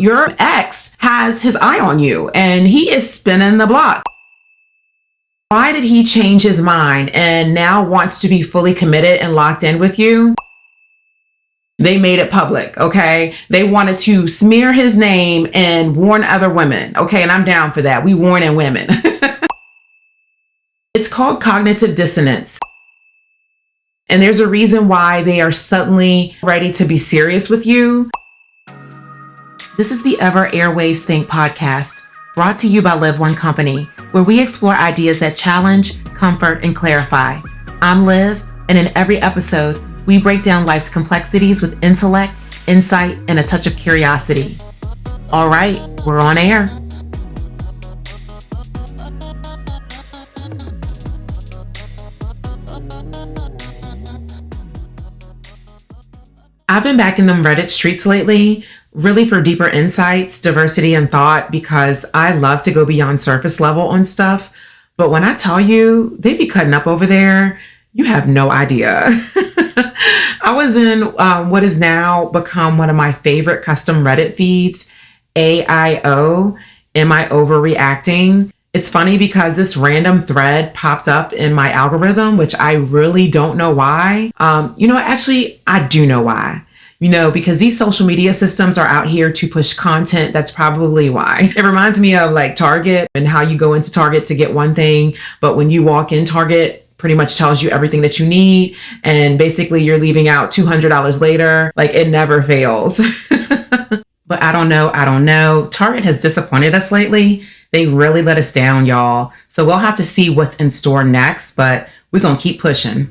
Your ex has his eye on you and he is spinning the block. Why did he change his mind and now wants to be fully committed and locked in with you? They made it public, okay? They wanted to smear his name and warn other women, okay? And I'm down for that. We warning women. It's called cognitive dissonance. And there's a reason why they are suddenly ready to be serious with you. This is the Ever Airwaves Think podcast, brought to you by Live One Company, where we explore ideas that challenge, comfort, and clarify. I'm Liv, and in every episode, we break down life's complexities with intellect, insight, and a touch of curiosity. All right, we're on air. I've been back in them Reddit streets lately, really for deeper insights, diversity, and thought, because I love to go beyond surface level on stuff. But when I tell you, they be cutting up over there, you have no idea. I was in what has now become one of my favorite custom Reddit feeds, AIO, Am I Overreacting? It's funny because this random thread popped up in my algorithm, which I really don't know why. Actually, I do know why. Because these social media systems are out here to push content. That's probably why. It reminds me of like Target and how you go into Target to get one thing, but when you walk in, Target pretty much tells you everything that you need. And basically you're leaving out $200 later. Like, it never fails. But I don't know. Target has disappointed us lately. They really let us down, y'all. So we'll have to see what's in store next, but we're going to keep pushing.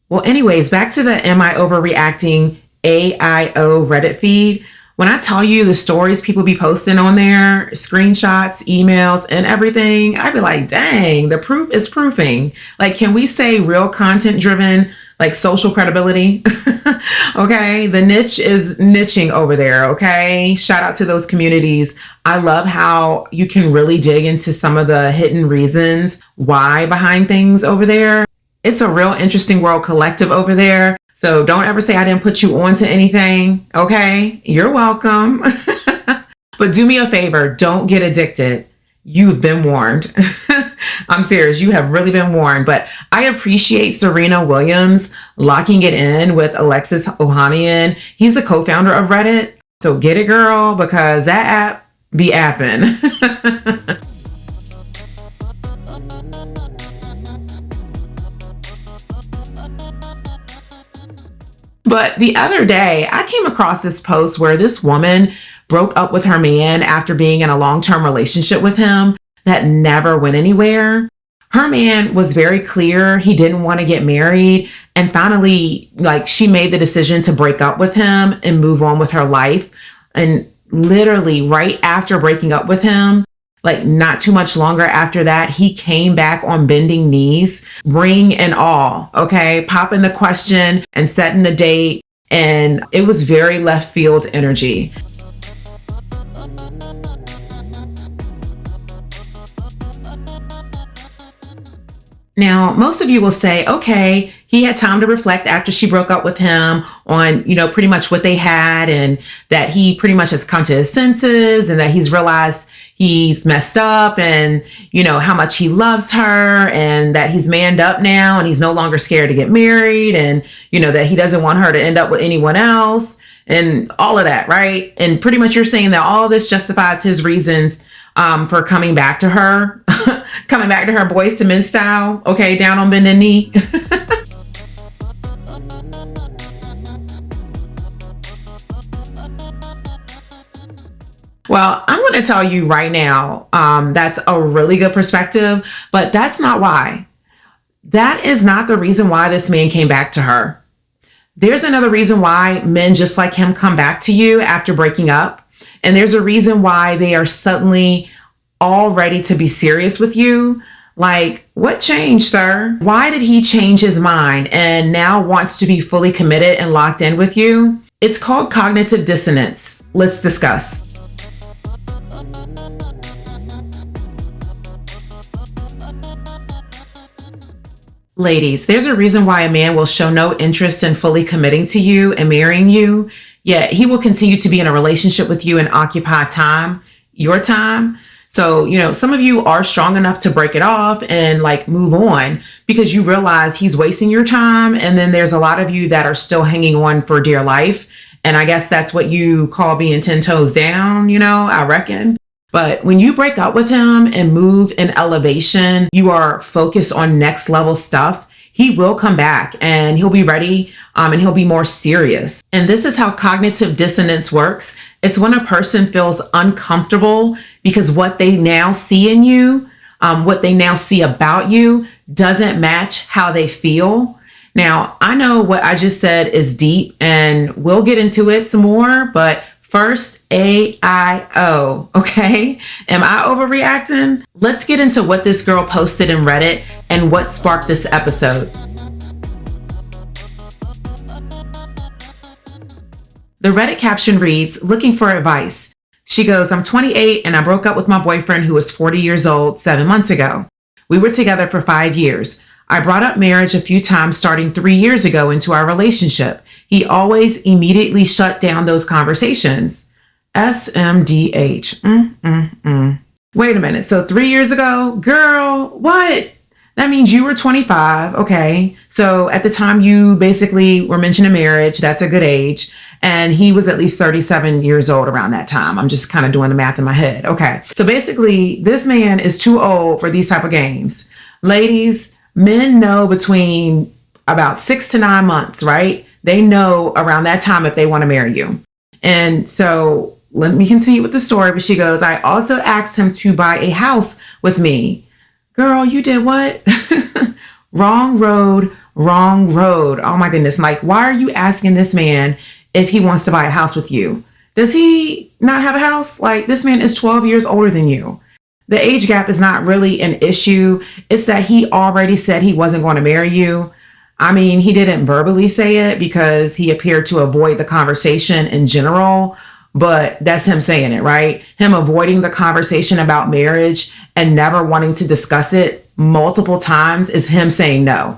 Well, anyways, back to the Am I Overreacting AIO Reddit feed. When I tell you the stories people be posting on there, screenshots, emails, and everything, I be like, dang, the proof is proofing. Like, can we say real content driven, like social credibility? Okay, the niche is niching over there, okay? Shout out to those communities. I love how you can really dig into some of the hidden reasons why behind things over there. It's a real interesting world collective over there. So don't ever say I didn't put you on to anything, okay? You're welcome. But do me a favor, don't get addicted. You've been warned. I'm serious, you have really been warned. But I appreciate Serena Williams locking it in with Alexis Ohanian. He's the co-founder of Reddit. So get it, girl, because that app be apping. But the other day, I came across this post where this woman broke up with her man after being in a long-term relationship with him that never went anywhere. Her man was very clear he didn't want to get married. And finally, she made the decision to break up with him and move on with her life. And literally right after breaking up with him, not too much longer after that, he came back on bending knees, ring and all, okay? Popping the question and setting the date. And it was very left field energy. Now, most of you will say, okay, he had time to reflect after she broke up with him on, pretty much what they had, and that he pretty much has come to his senses and that he's realized he's messed up and, how much he loves her, and that he's manned up now and he's no longer scared to get married, and, that he doesn't want her to end up with anyone else and all of that, right? And pretty much you're saying that all this justifies his reasons for coming back to her, coming back to her Boys to Men style, okay, down on bended knee. Well, I'm going to tell you right now, that's a really good perspective, but that's not why. That is not the reason why this man came back to her. There's another reason why men just like him come back to you after breaking up. And there's a reason why they are suddenly all ready to be serious with you. Like, what changed, sir? Why did he change his mind and now wants to be fully committed and locked in with you? It's called cognitive dissonance. Let's discuss. Ladies, there's a reason why a man will show no interest in fully committing to you and marrying you, yet he will continue to be in a relationship with you and occupy time, your time. So, some of you are strong enough to break it off and like move on because you realize he's wasting your time. And then there's a lot of you that are still hanging on for dear life. And I guess that's what you call being 10 toes down, I reckon. But when you break up with him and move in elevation, you are focused on next level stuff. He will come back and he'll be ready and he'll be more serious. And this is how cognitive dissonance works. It's when a person feels uncomfortable because what they now see in you, what they now see about you doesn't match how they feel. Now, I know what I just said is deep and we'll get into it some more, but first, AIO, okay? Am I overreacting? Let's get into what this girl posted in Reddit and what sparked this episode. The Reddit caption reads, "Looking for advice." She goes, "I'm 28 and I broke up with my boyfriend who was 40 years old 7 months ago. We were together for 5 years. I brought up marriage a few times starting 3 years ago into our relationship. He always immediately shut down those conversations." SMDH. Wait a minute. So 3 years ago, girl, what? That means you were 25. Okay. So at the time you basically were mentioning marriage, that's a good age. And he was at least 37 years old around that time. I'm just kind of doing the math in my head. Okay. So basically this man is too old for these type of games. Ladies, men know between about 6 to 9 months, right? They know around that time if they want to marry you. And so let me continue with the story. But she goes, "I also asked him to buy a house with me." Girl, you did what? Wrong road, wrong road. Oh my goodness. Like, why are you asking this man if he wants to buy a house with you? Does he not have a house? Like, this man is 12 years older than you. The age gap is not really an issue. It's that he already said he wasn't going to marry you. I mean, he didn't verbally say it because he appeared to avoid the conversation in general, but that's him saying it, right? Him avoiding the conversation about marriage and never wanting to discuss it multiple times is him saying no.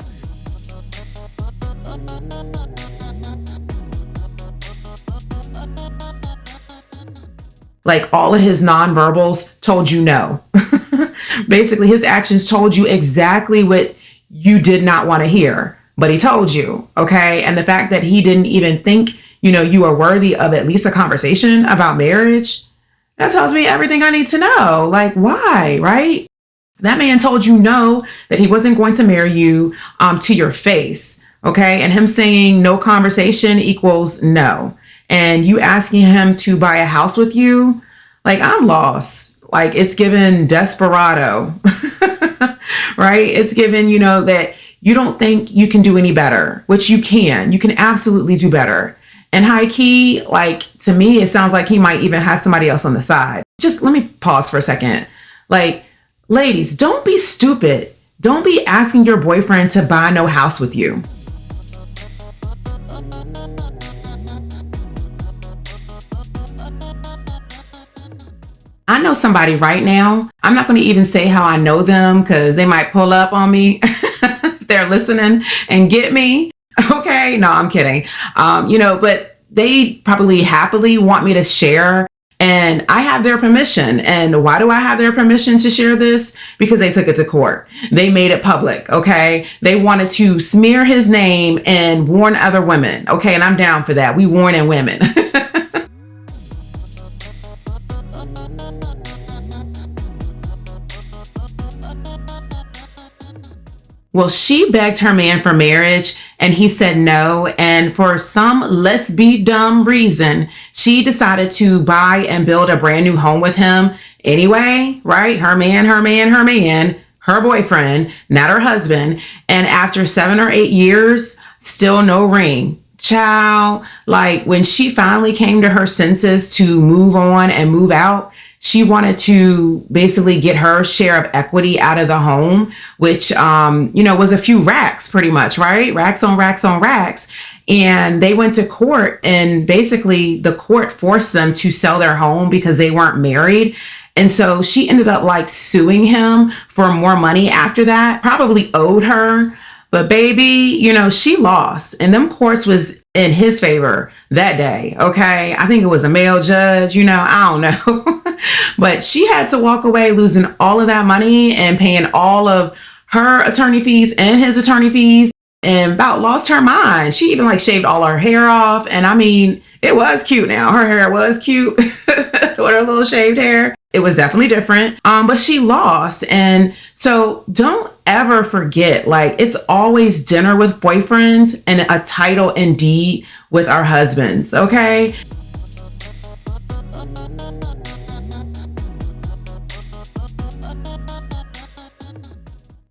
Like, all of his nonverbals told you no. Basically, his actions told you exactly what you did not want to hear, but he told you, okay? And the fact that he didn't even think, you were worthy of at least a conversation about marriage, that tells me everything I need to know. Like, why, right? That man told you no, that he wasn't going to marry you to your face, okay? And him saying no conversation equals no. And you asking him to buy a house with you, like, I'm lost. Like, it's given desperado, right? It's given, that you don't think you can do any better, which you can. You can absolutely do better. And high key, like, to me, it sounds like he might even have somebody else on the side. Just let me pause for a second. Like, ladies, don't be stupid. Don't be asking your boyfriend to buy no house with you. I know somebody right now. I'm not going to even say how I know them because they might pull up on me. They're listening and get me. Okay. No, I'm kidding. But they probably happily want me to share, and I have their permission. And why do I have their permission to share this? Because they took it to court. They made it public. Okay. They wanted to smear his name and warn other women. Okay. And I'm down for that. We warning women. Well, she begged her man for marriage and he said no. And for some let's be dumb reason, she decided to buy and build a brand new home with him anyway, right? Her boyfriend, not her husband. And after 7 or 8 years, still no ring. Child, like, when she finally came to her senses to move on and move out, she wanted to basically get her share of equity out of the home, which, was a few racks pretty much, right? Racks on racks on racks. And they went to court, and basically the court forced them to sell their home because they weren't married. And so she ended up like suing him for more money after that, probably owed her. But baby, she lost, and them courts was in his favor that day. Okay. I think it was a male judge, I don't know. But she had to walk away losing all of that money and paying all of her attorney fees and his attorney fees, and about lost her mind. She even shaved all her hair off. And I mean, it was cute now. Her hair was cute with her little shaved hair. It was definitely different. But she lost. And so don't ever forget, it's always dinner with boyfriends and a title and deed with our husbands. Okay.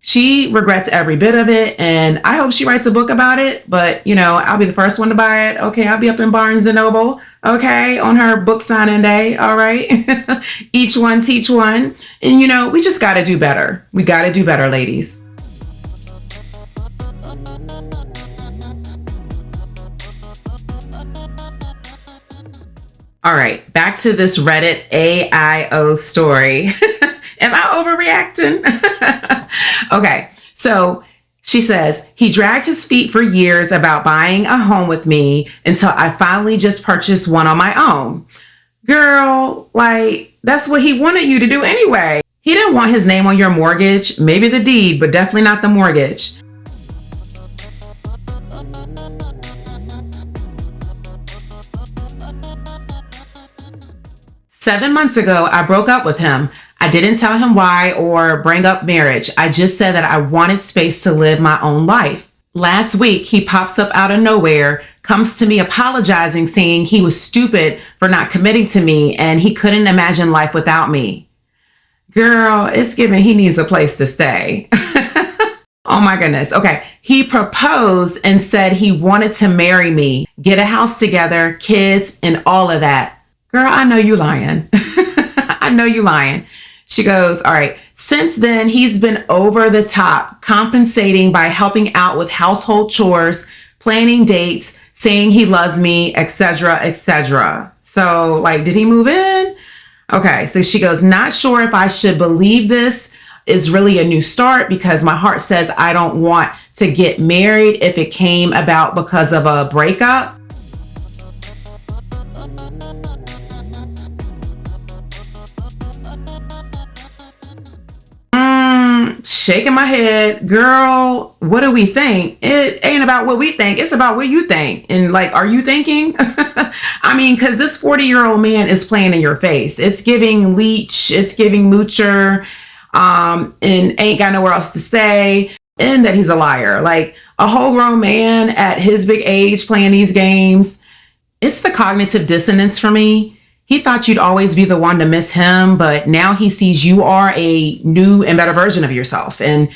She regrets every bit of it, and I hope she writes a book about it. But, I'll be the first one to buy it. Okay, I'll be up in Barnes & Noble, okay, on her book signing day, all right? Each one teach one. And, we just got to do better. We got to do better, ladies. All right, back to this Reddit AIO story. Am I overreacting? Okay, so she says, he dragged his feet for years about buying a home with me until I finally just purchased one on my own. Girl, that's what he wanted you to do anyway. He didn't want his name on your mortgage, maybe the deed, but definitely not the mortgage. "7 months ago, I broke up with him. I didn't tell him why or bring up marriage. I just said that I wanted space to live my own life. Last week, he pops up out of nowhere, comes to me apologizing, saying he was stupid for not committing to me and he couldn't imagine life without me." Girl, it's given he needs a place to stay. Oh my goodness. Okay. He proposed and said he wanted to marry me, get a house together, kids, and all of that. Girl, I know you lying. I know you lying. She goes, all right, since then, he's been over the top, compensating by helping out with household chores, planning dates, saying he loves me, etc., etc. So, did he move in? Okay, so she goes, not sure if I should believe this is really a new start because my heart says I don't want to get married if it came about because of a breakup. Shaking my head. Girl, what do we think? It ain't about what we think. It's about what you think. And are you thinking? I mean, because this 40-year-old man is playing in your face. It's giving leech. It's giving moocher. And ain't got nowhere else to stay. And that he's a liar. A whole grown man at his big age playing these games. It's the cognitive dissonance for me. He thought you'd always be the one to miss him, but now he sees you are a new and better version of yourself. And,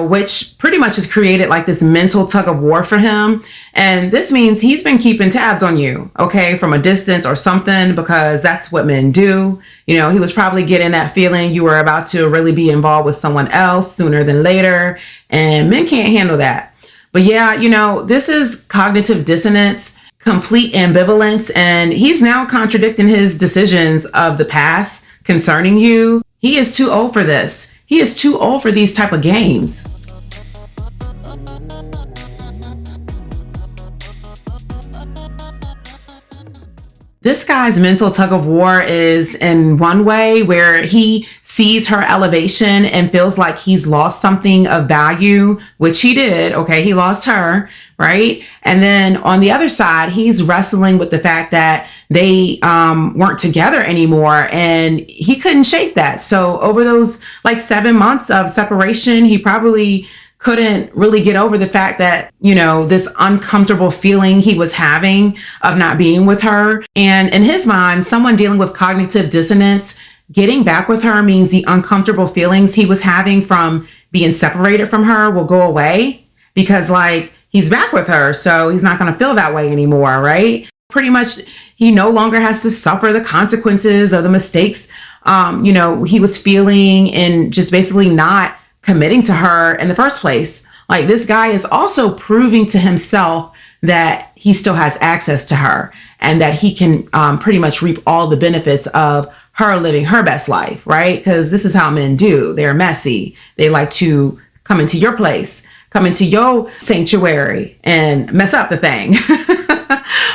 which pretty much has created this mental tug of war for him. And this means he's been keeping tabs on you, okay, from a distance or something, because that's what men do. He was probably getting that feeling you were about to really be involved with someone else sooner than later. And men can't handle that. But yeah, this is cognitive dissonance, complete ambivalence, and he's now contradicting his decisions of the past concerning you. He is too old for this. He is too old for these type of games. This guy's mental tug of war is in one way where he sees her elevation and feels like he's lost something of value, which he did. Okay, he lost her, right? And then on the other side, he's wrestling with the fact that they weren't together anymore and he couldn't shake that. So over those 7 months of separation, he probably couldn't really get over the fact that, this uncomfortable feeling he was having of not being with her. And in his mind, someone dealing with cognitive dissonance, getting back with her means the uncomfortable feelings he was having from being separated from her will go away because he's back with her. So he's not going to feel that way anymore, right? Pretty much he no longer has to suffer the consequences of the mistakes, he was feeling and just basically not committing to her in the first place. This guy is also proving to himself that he still has access to her and that he can pretty much reap all the benefits of her living her best life, right? Because this is how men do. They're messy. They like to come into your place, come into your sanctuary and mess up the thing.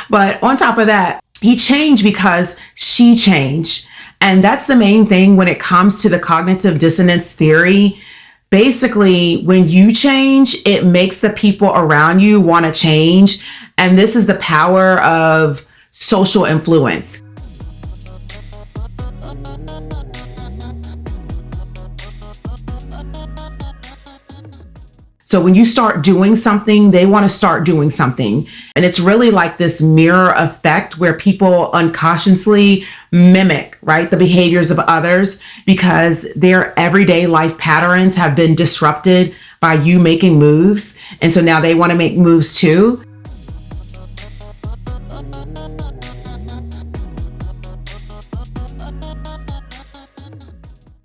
But on top of that, he changed because she changed. And that's the main thing when it comes to the cognitive dissonance theory. Basically, when you change, it makes the people around you want to change. And this is the power of social influence. So when you start doing something, they want to start doing something. And it's really like this mirror effect where people unconsciously mimic, right, the behaviors of others because their everyday life patterns have been disrupted by you making moves. And so now they want to make moves too.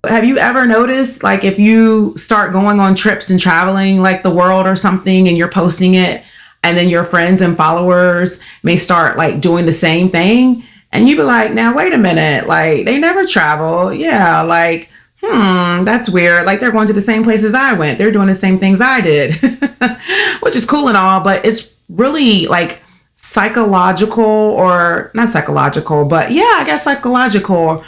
Have you ever noticed, like, if you start going on trips and traveling like the world or something and you're posting it, and then your friends and followers may start like doing the same thing, and you be like, now wait a minute, like they never travel. Yeah, like, that's weird. Like they're going to the same places I went. They're doing the same things I did, which is cool and all, but it's really like psychological, or not psychological, but yeah, I guess psychological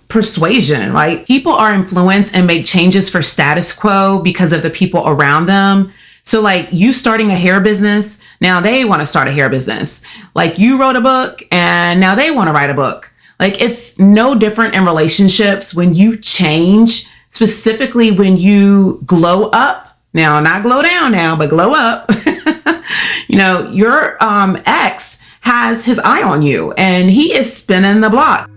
persuasion. Like people are influenced and make changes for status quo because of the people around them. So like you starting a hair business, now they want to start a hair business. Like you wrote a book and now they want to write a book. Like it's no different in relationships when you change, specifically when you glow up. Now, not glow down now, but glow up. You know, your ex has his eye on you and he is spinning the block.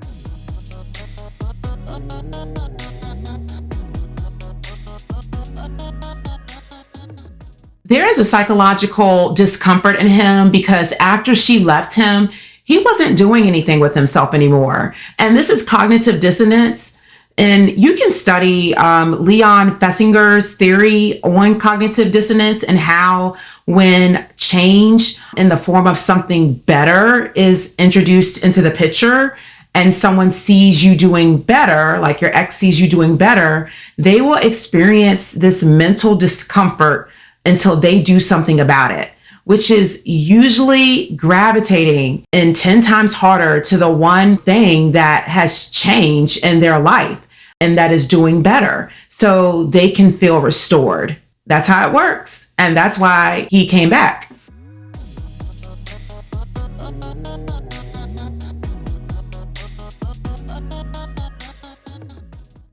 There is a psychological discomfort in him because after she left him, he wasn't doing anything with himself anymore. And this is cognitive dissonance. And you can study Leon Fessinger's theory on cognitive dissonance and how when change in the form of something better is introduced into the picture, and someone sees you doing better, like your ex sees you doing better, they will experience this mental discomfort until they do something about it, which is usually gravitating in 10 times harder to the one thing that has changed in their life and that is doing better, so they can feel restored. That's how it works. And that's why he came back.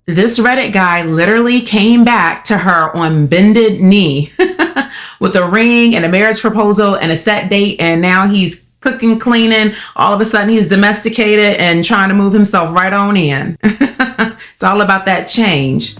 This Reddit guy literally came back to her on bended knee with a ring and a marriage proposal and a set date. And now he's cooking, cleaning. All of a sudden he's domesticated and trying to move himself right on in. It's all about that change.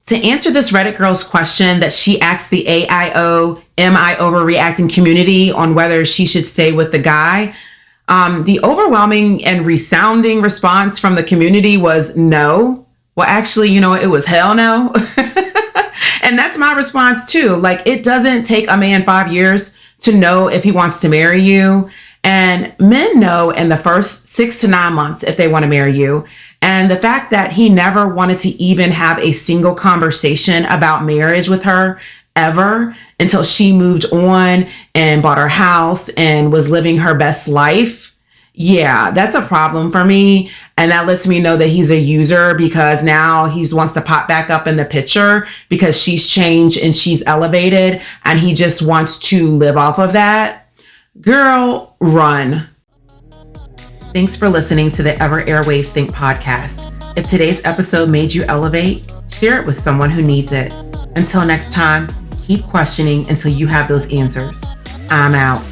To answer this Reddit girl's question that she asked the AIO, Am I Overreacting community on whether she should stay with the guy, the overwhelming and resounding response from the community was no. Well, actually, it was hell no. And that's my response too. Like, it doesn't take a man 5 years to know if he wants to marry you. And men know in the first 6 to 9 months if they want to marry you. And the fact that he never wanted to even have a single conversation about marriage with her ever until she moved on and bought her house and was living her best life. Yeah, that's a problem for me. And that lets me know that he's a user because now he wants to pop back up in the picture because she's changed and she's elevated and he just wants to live off of that. Girl, run. Thanks for listening to the Ever Airwaves Think podcast. If today's episode made you elevate, share it with someone who needs it. Until next time, keep questioning until you have those answers. I'm out.